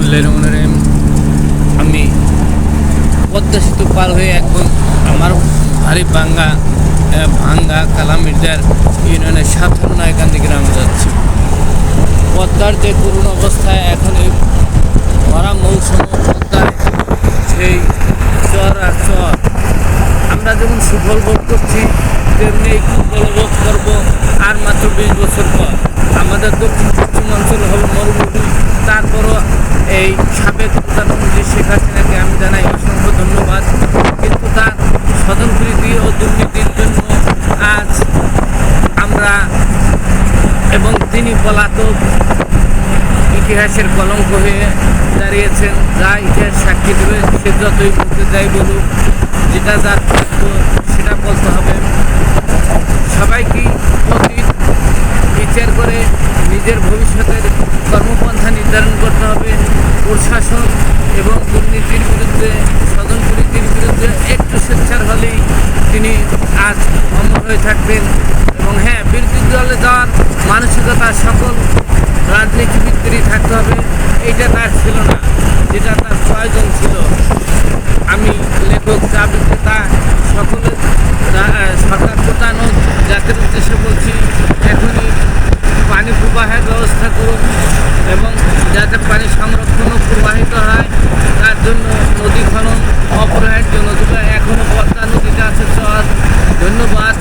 বিসমিল্লাহিররহমানিররহিম। আমি পদ্মা সেতু পার হয়ে এখন আমার ভারী ভাঙ্গা কালামিরদার ইউনিয়নের সাধারণ একান্তি গ্রামে যাচ্ছি। পদ্মার যে করুণ অবস্থায় এখন এই ভরা মৌসুম পদ্মায় সেই চর আর চর আমরা যেমন সুফল বোধ করছি তেমনি এই সুফল বোধ করবো আর মাত্র 20 বছর পর। আমাদের দক্ষিণ পশ্চিমাঞ্চল হবে মরুভূমি। তারপরও এই সাবেক প্রধানমন্ত্রী শেখ হাসিনাকে আমি জানাই অসংখ্য ধন্যবাদ, কিন্তু তার স্বজনপ্রীতি ও দুর্নীতির জন্য আজ আমরা এবং তিনি পলাতক ইতিহাসের কলঙ্ক হয়ে দাঁড়িয়েছেন। যা ইতিহাস সাক্ষী দেবে সে যতই বলতে যাই বলুক, যেটা যার সেটা বলতে হবে। সবাইকে অতীত বিচার করে নিজের ভবিষ্যতের কর্মপন্থা নির্ধারণ করতে হবে। প্রশাসন এবং দুর্নীতির বিরুদ্ধে স্বজনপ্রীতির বিরুদ্ধে একটু স্বেচ্ছার হলেই তিনি আজ অমর হয়ে থাকবেন। এবং হ্যাঁ, বিরোধী দলে যাওয়ার মানসিকতা সকল রাজনীতিবিদদেরই থাকতে হবে। এইটা তার ছিল না, যেটা তার প্রয়োজন ছিল। আমি লেখক চা বিক্রেতা সকলের সরকার প্রধান ও জাতির উদ্দেশ্যে বলছি, এখনই পানি প্রবাহের ব্যবস্থা করুন এবং যাতে পানি সংরক্ষণ ও প্রবাহিত হয় তার জন্য নদী খনন অপরাহের জন্য যেটা এখনও পদ্মা নদীতে আছে চর। ধন্যবাদ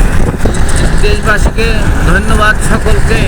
দেশবাসীকে, ধন্যবাদ সকলকে।